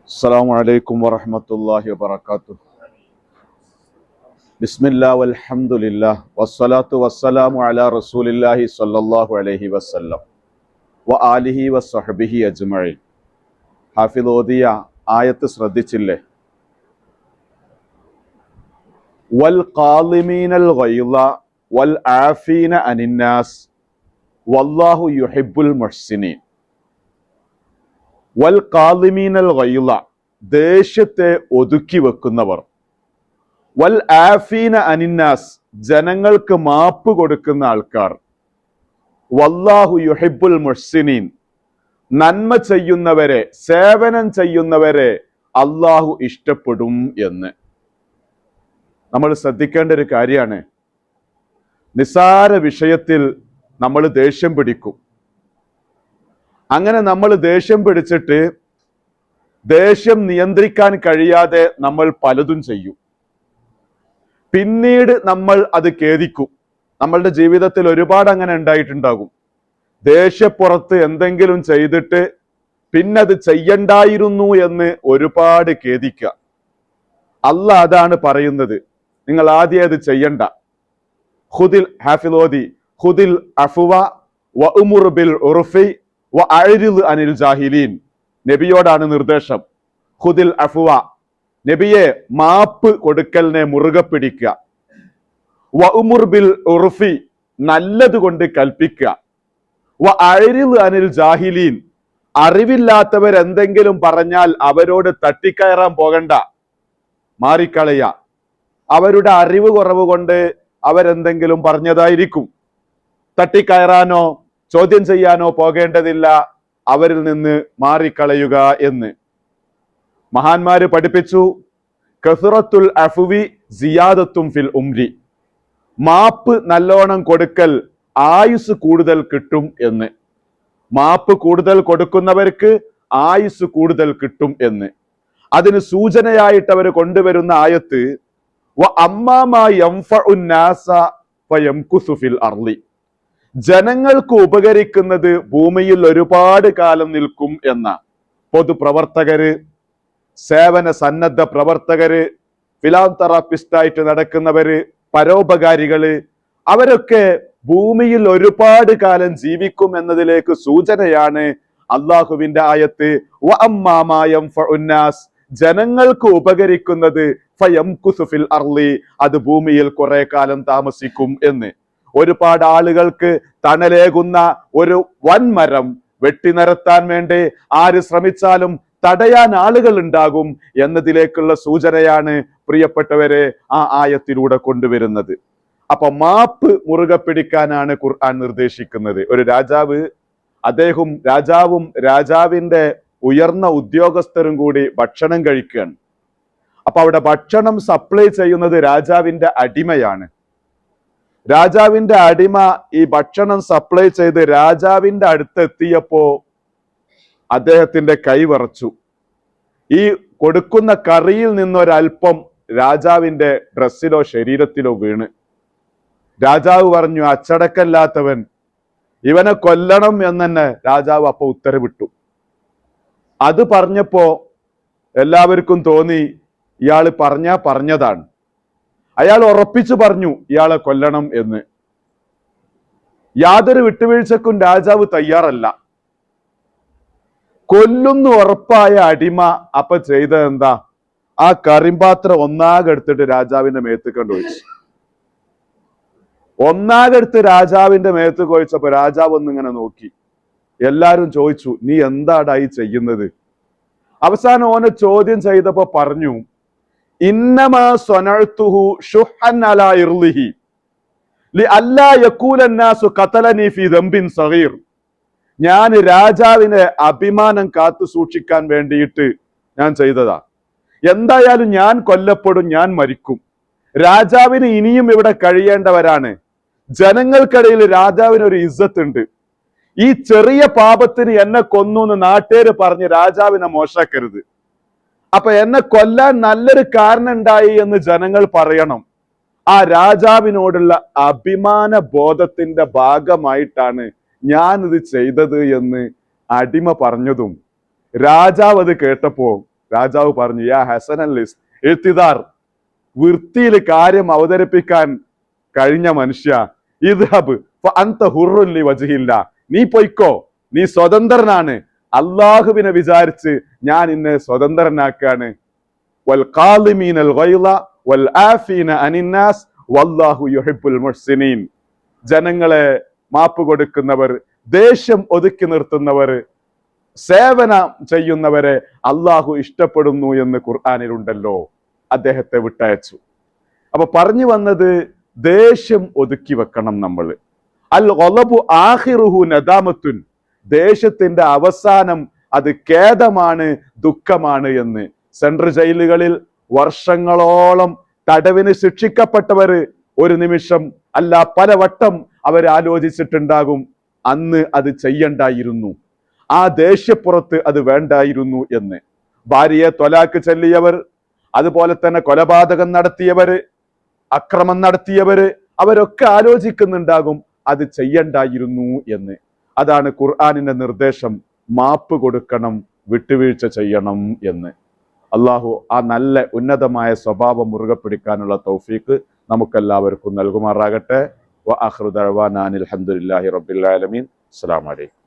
അസ്സലാമു അലൈക്കും വറഹ്മത്തുള്ളാഹി വബറകാതുഹു. ബിസ്മില്ലാ വൽഹംദുലില്ലാഹ് വസ്സലാത്തു വസ്സലാമു അലാ റസൂലില്ലാഹി സ്വല്ലല്ലാഹു അലൈഹി വസല്ലം വ ആലിഹി വസ്സഹ്ബിഹി അജ്മഈൻ. ഹാഫിദ് ഓതിയ ആയത്ത് ശ്രദ്ധിച്ചില്ലേ? വൽ ഖാളിമീനൽ ഗൈള വൽ ആഫീന അനിന്നാസ് വല്ലാഹു യുഹിബ്ബുൽ മുഹ്സിനീൻ. വൽ ഖാളിമീനൽ ഗൈള, ദേഷ്യത്തെ ഒതുക്കി വെക്കുന്നവർ. വൽ ആഫീന അനിന്നാസ്, ജനങ്ങൾക്ക് മാപ്പ് കൊടുക്കുന്ന ആൾക്കാർ. വല്ലാഹു യുഹിബ്ബുൽ മുഹ്സിനീൻ, നന്മ ചെയ്യുന്നവരെ, സേവനം ചെയ്യുന്നവരെ അള്ളാഹു ഇഷ്ടപ്പെടും എന്ന്. നമ്മൾ ശ്രദ്ധിക്കേണ്ട ഒരു കാര്യമാണ്. നിസ്സാര വിഷയത്തിൽ നമ്മൾ ദേഷ്യം പിടിക്കും. അങ്ങനെ നമ്മൾ ദേഷ്യം പിടിച്ചിട്ട് ദേഷ്യം നിയന്ത്രിക്കാൻ കഴിയാതെ നമ്മൾ പലതും ചെയ്യും. പിന്നീട് നമ്മൾ അത് ഖേദിക്കും. നമ്മളുടെ ജീവിതത്തിൽ ഒരുപാട് അങ്ങനെ ഉണ്ടായിട്ടുണ്ടാകും. ദേഷ്യപ്പുറത്ത് എന്തെങ്കിലും ചെയ്തിട്ട് പിന്നെ അത് ചെയ്യണ്ടായിരുന്നു എന്ന് ഒരുപാട് ഖേദിക്കുക. അല്ലാഹ് അതാണ് പറയുന്നത്, നിങ്ങൾ ആദ്യം അത് ചെയ്യണ്ട. ഖുദിൽ ഹാഫിളോദി ഖുദിൽ അഫ്വ വഉമുർ ബിൽ ഉർഫി വഅരിദ് അനിൽ ജാഹിലീൻ. നബിയോടാണ് നിർദ്ദേശം. ഖുദിൽ അഫ്വ, നബിയെ മാപ്പ് കൊടുക്കലിനെ മുറുകെ പിടിക്കുക. വഉമുർ ബിൽ ഉർഫി, നല്ലത് കൊണ്ട് കൽപ്പിക്കുക. വഅരിദ് അനിൽ ജാഹിലീൻ, അറിവില്ലാത്തവർ എന്തെങ്കിലും പറഞ്ഞാൽ അവരോട് തട്ടിക്കയറാൻ പോകണ്ട, മാറിക്കളയ. അവരുടെ അറിവ് കുറവ് കൊണ്ട് അവരെന്തെങ്കിലും പറഞ്ഞതായിരിക്കും. തട്ടിക്കയറാനോ ചോദ്യം ചെയ്യാനോ പോകേണ്ടതില്ല, അവരിൽ നിന്ന് മാറിക്കളയുക എന്ന് മഹാന്മാര് പഠിപ്പിച്ചു. കസ്റത്തുൽ അഫ്വി സിയാദത്തും ഫിൽ ഉംരി, മാപ്പ് നല്ലോണം കൊടുക്കൽ ആയുസ് കൂടുതൽ കിട്ടും എന്ന്. മാപ്പ് കൂടുതൽ കൊടുക്കുന്നവർക്ക് ആയുസ് കൂടുതൽ കിട്ടും എന്ന്. അതിന് സൂചനയായിട്ട് അവർ കൊണ്ടുവരുന്ന ആയത്ത് ജനങ്ങൾക്ക് ഉപകരിക്കുന്നത് ഭൂമിയിൽ ഒരുപാട് കാലം നിൽക്കും എന്ന. പൊതുപ്രവർത്തകര്, സേവന സന്നദ്ധ പ്രവർത്തകര്, ഫിലാന്തറാപ്പിസ്റ്റായിട്ട് നടക്കുന്നവര്, പരോപകാരികള്, അവരൊക്കെ ഭൂമിയിൽ ഒരുപാട് കാലം ജീവിക്കും എന്നതിലേക്ക് സൂചനയാണ് അള്ളാഹുവിന്റെ ആയത്ത്. ജനങ്ങൾക്ക് ഉപകരിക്കുന്നത് ഫയംകുസുഫിൽ അർളി, അത് ഭൂമിയിൽ കുറെ കാലം താമസിക്കും എന്ന്. ഒരുപാട് ആളുകൾക്ക് തണലേകുന്ന ഒരു വൻമരം വെട്ടിനിരത്താൻ വേണ്ടി ആര് ശ്രമിച്ചാലും തടയാൻ ആളുകൾ ഉണ്ടാകും എന്നതിലേക്കുള്ള സൂചനയാണ് പ്രിയപ്പെട്ടവരെ ആ ആയത്തിലൂടെ കൊണ്ടുവരുന്നത്. അപ്പൊ മാപ്പ് മുറുകെ പിടിക്കാനാണ് ഖുർആൻ നിർദ്ദേശിക്കുന്നത്. ഒരു രാജാവ്, രാജാവും രാജാവിന്റെ ഉയർന്ന ഉദ്യോഗസ്ഥരും കൂടി ഭക്ഷണം കഴിക്കുകയാണ്. അപ്പൊ അവിടെ ഭക്ഷണം സപ്ലൈ ചെയ്യുന്നത് രാജാവിന്റെ അടിമയാണ്. രാജാവിന്റെ അടിമ ഈ ഭക്ഷണം സപ്ലൈ ചെയ്ത് രാജാവിന്റെ അടുത്ത് എത്തിയപ്പോ അദ്ദേഹത്തിന്റെ കൈ വിറച്ചു. ഈ കൊടുക്കുന്ന കറിയിൽ നിന്നൊരൽപ്പം രാജാവിന്റെ ഡ്രസ്സിലോ ശരീരത്തിലോ വീണ്. രാജാവ് പറഞ്ഞു, അച്ചടക്കല്ലാത്തവൻ, ഇവനെ കൊല്ലണം എന്ന് തന്നെ രാജാവ് അപ്പൊ ഉത്തരവിട്ടു. അത് പറഞ്ഞപ്പോ എല്ലാവർക്കും തോന്നി ഇയാള് പറഞ്ഞതാണ്. അയാൾ ഉറപ്പിച്ചു പറഞ്ഞു ഇയാളെ കൊല്ലണം എന്ന്. യാതൊരു വിട്ടുവീഴ്ചക്കും രാജാവ് തയ്യാറല്ല. കൊല്ലുന്നു ഉറപ്പായ അടിമ അപ്പൊ ചെയ്തത് എന്താ? ആ കറിമ്പാത്രം ഒന്നാകെ എടുത്തിട്ട് രാജാവിന്റെ മേത്ത് കൊണ്ടുവച്ചു. ഒന്നാകെ എടുത്ത് രാജാവിന്റെ മേത്ത് കൊഴിച്ചപ്പോ രാജാവ് ഒന്നിങ്ങനെ നോക്കി. എല്ലാരും ചോദിച്ചു, നീ എന്താടായി ചെയ്യുന്നത്? അവസാനം ഓനെ ചോദ്യം ചെയ്തപ്പോ പറഞ്ഞു, ഇന്നമാ സ്വനഅ്തുഹു ശുഹ്ഹൻ അലാ ഇർളിഹി ലിഅല്ലാ യഖൂല അന്നാസു ഖതലനി ഫീ ദംബിൻ സഗീർ. ഞാൻ രാജാവിനെ അഭിമാനം കാത്തു സൂക്ഷിക്കാൻ വേണ്ടിയിട്ട് ഞാൻ ചെയ്തതാ. എന്തായാലും ഞാൻ കൊല്ലപ്പെടും, ഞാൻ മരിക്കും. രാജാവിന് ഇനിയും ഇവിടെ കഴിയേണ്ടവരാണ്. ജനങ്ങൾക്കിടയിൽ രാജാവിന് ഒരു ഇസ്സത്ത് ഉണ്ട്. ഈ ചെറിയ പാപത്തിന് എന്നെ കൊന്നു എന്ന് നാട്ടുകാര് പറഞ്ഞ് രാജാവിനെ മോശാക്കരുത്. അപ്പൊ എന്നെ കൊല്ലാൻ നല്ലൊരു കാരണം ഉണ്ടായി എന്ന് ജനങ്ങൾ പറയണം. ആ രാജാവിനോടുള്ള അഭിമാന ബോധത്തിന്റെ ഭാഗമായിട്ടാണ് ഞാനിത് ചെയ്തത് എന്ന് അടിമ പറഞ്ഞതും രാജാവ് അത് കേട്ടപ്പോ രാജാവ് പറഞ്ഞു, യാ ഹസനൽ എഴുത്തിദാർ, വൃത്തിയിൽ കാര്യം അവതരിപ്പിക്കാൻ കഴിഞ്ഞ മനുഷ്യ, ഇദ്ഹബ് ഫഅൻത ഹുർറുൻ ലിവജ്ഹില്ല, നീ പൊയ്ക്കോ, നീ സ്വതന്ത്രനാണ്, അള്ളാഹുവിനെ വിചാരിച്ച് ഞാൻ നിന്നെ സ്വതന്ത്രനാക്കാണ്. വൽ ഖാലിമീനൽ ഗൈള വൽ ആഫീന അനിന്നാസ് വല്ലാഹു യുഹിബ്ബുൽ മുഹ്സിനീൻ. ജനങ്ങളെ മാപ്പ് കൊടുക്കുന്നവർ, ദേഷ്യം ഒതുക്കി നിർത്തുന്നവർ, സേവനം ചെയ്യുന്നവരെ അള്ളാഹു ഇഷ്ടപ്പെടുന്നു എന്ന് ഖുർആനിലുണ്ടല്ലോ. അദ്ദേഹത്തെ വിട്ടയച്ചു. അപ്പൊ പറഞ്ഞു വന്നത്, ദേഷ്യം ഒതുക്കി വെക്കണം നമ്മൾ. അൽ ഗളബു ആഖിറുഹു നദാമത്തുൻ, ദേഷ്യത്തിന്റെ അവസാനം അത് ഖേദമാണ്, ദുഃഖമാണ് എന്ന്. സെൻട്രൽ ജയിലുകളിൽ വർഷങ്ങളോളം തടവിന് ശിക്ഷിക്കപ്പെട്ടവര് ഒരു നിമിഷം അല്ല പലവട്ടം അവർ ആലോചിച്ചിട്ടുണ്ടാകും, അന്ന് അത് ചെയ്യണ്ടായിരുന്നു, ആ ദേഷ്യപ്പുറത്ത് അത് വേണ്ടായിരുന്നു എന്ന്. ഭാര്യയെ ത്വലാക്ക് ചൊല്ലിയവർ, അതുപോലെ തന്നെ കൊലപാതകം നടത്തിയവര്, അക്രമം നടത്തിയവര്, അവരൊക്കെ ആലോചിക്കുന്നുണ്ടാകും അത് ചെയ്യണ്ടായിരുന്നു എന്ന്. അതാണ് ഖുർആനിന്റെ നിർദ്ദേശം, മാപ്പ് കൊടുക്കണം, വിട്ടുവീഴ്ച ചെയ്യണം എന്ന്. അള്ളാഹു ആ നല്ല ഉന്നതമായ സ്വഭാവം മുറുകെ പിടിക്കാനുള്ള തൗഫീഖ് നമുക്കെല്ലാവർക്കും നൽകുമാറാകട്ടെ. വ ആഖിറു ദഅ്വാനാ അനിൽ ഹംദുലില്ലാഹി റബ്ബിൽ ആലമീൻ. അസ്സലാമു അലൈക്കും.